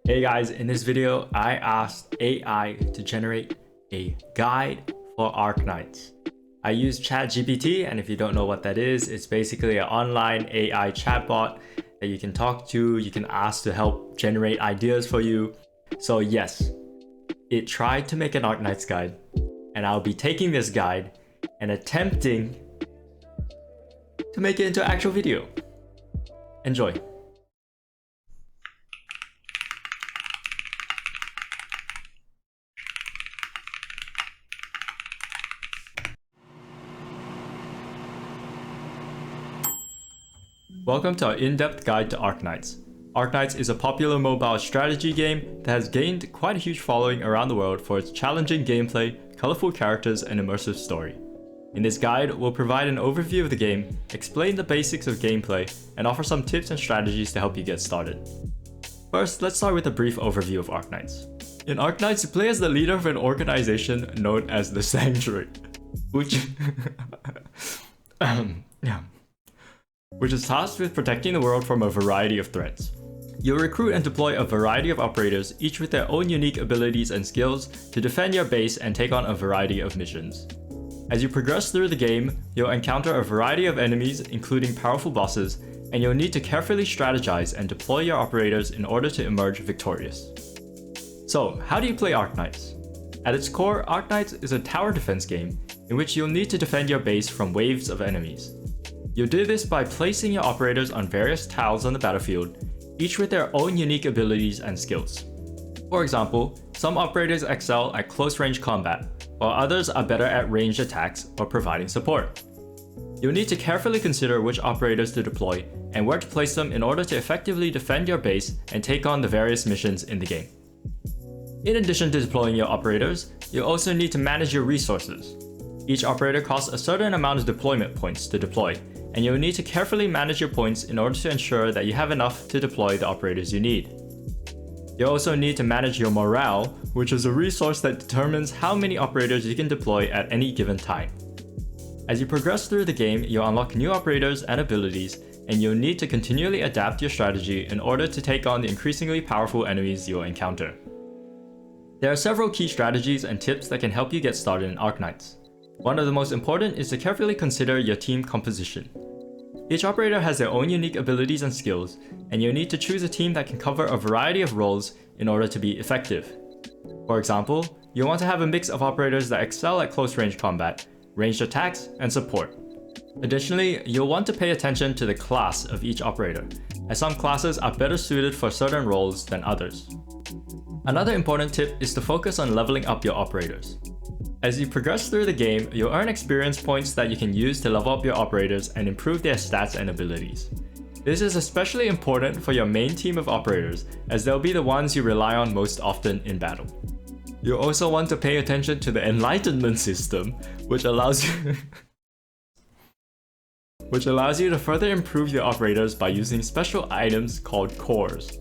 Hey guys, in this video, I asked AI to generate a guide for Arknights. I used ChatGPT, and if you don't know what that is, it's basically an online AI chatbot that you can talk to, you can ask to help generate ideas for you. So yes, it tried to make an Arknights guide, and I'll be taking this guide and attempting to make it into an actual video. Enjoy. Welcome to our in-depth guide to Arknights. Arknights is a popular mobile strategy game that has gained quite a huge following around the world for its challenging gameplay, colorful characters, and immersive story. In this guide, we'll provide an overview of the game, explain the basics of gameplay, and offer some tips and strategies to help you get started. First, let's start with a brief overview of Arknights. In Arknights, you play as the leader of an organization known as the Sanctuary, which is tasked with protecting the world from a variety of threats. You'll recruit and deploy a variety of operators, each with their own unique abilities and skills, to defend your base and take on a variety of missions. As you progress through the game, you'll encounter a variety of enemies, including powerful bosses, and you'll need to carefully strategize and deploy your operators in order to emerge victorious. So, how do you play Arknights? At its core, Arknights is a tower defense game in which you'll need to defend your base from waves of enemies. You'll do this by placing your operators on various tiles on the battlefield, each with their own unique abilities and skills. For example, some operators excel at close-range combat, while others are better at ranged attacks or providing support. You'll need to carefully consider which operators to deploy and where to place them in order to effectively defend your base and take on the various missions in the game. In addition to deploying your operators, you'll also need to manage your resources. Each operator costs a certain amount of deployment points to deploy, and you'll need to carefully manage your points in order to ensure that you have enough to deploy the operators you need. You'll also need to manage your morale, which is a resource that determines how many operators you can deploy at any given time. As you progress through the game, you'll unlock new operators and abilities, and you'll need to continually adapt your strategy in order to take on the increasingly powerful enemies you'll encounter. There are several key strategies and tips that can help you get started in Arknights. One of the most important is to carefully consider your team composition. Each operator has their own unique abilities and skills, and you'll need to choose a team that can cover a variety of roles in order to be effective. For example, you'll want to have a mix of operators that excel at close-range combat, ranged attacks, and support. Additionally, you'll want to pay attention to the class of each operator, as some classes are better suited for certain roles than others. Another important tip is to focus on leveling up your operators. As you progress through the game, you'll earn experience points that you can use to level up your operators and improve their stats and abilities. This is especially important for your main team of operators, as they'll be the ones you rely on most often in battle. You'll also want to pay attention to the enlightenment system, which allows you to further improve your operators by using special items called cores.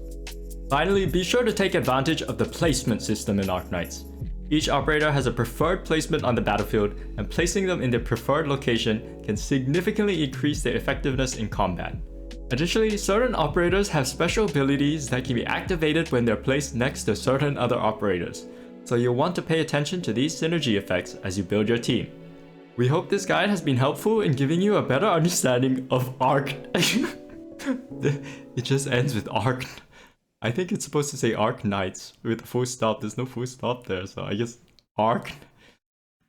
Finally, be sure to take advantage of the placement system in Arknights. Each operator has a preferred placement on the battlefield, and placing them in their preferred location can significantly increase their effectiveness in combat. Additionally, certain operators have special abilities that can be activated when they're placed next to certain other operators, so you'll want to pay attention to these synergy effects as you build your team. We hope this guide has been helpful in giving you a better understanding of It just ends with Ark. I think it's supposed to say Arknights with a full stop. There's no full stop there, so I guess Ark.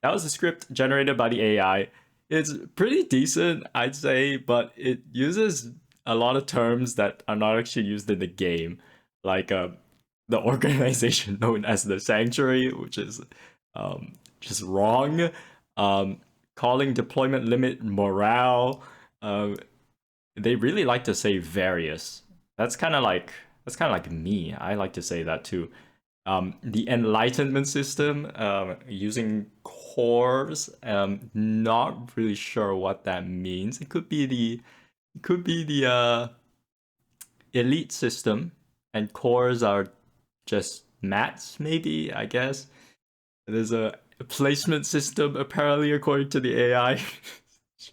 That was a script generated by the AI. It's pretty decent, I'd say, but it uses a lot of terms that are not actually used in the game, like the organization known as the Sanctuary, which is just wrong. Calling deployment limit morale. They really like to say various. That's kind of like me. I like to say that too. The enlightenment system, using cores, not really sure what that means. It could be the elite system, and cores are just mats, maybe, I guess. There's a placement system, apparently, according to the AI. it's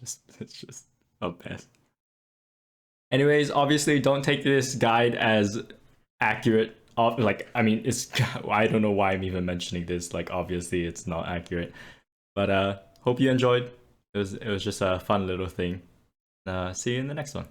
just a mess. Anyways, obviously don't take this guide as accurate like, I mean, it's I don't know why I'm even mentioning this. Like, obviously, it's not accurate. But hope you enjoyed. It was just a fun little thing. See you in the next one.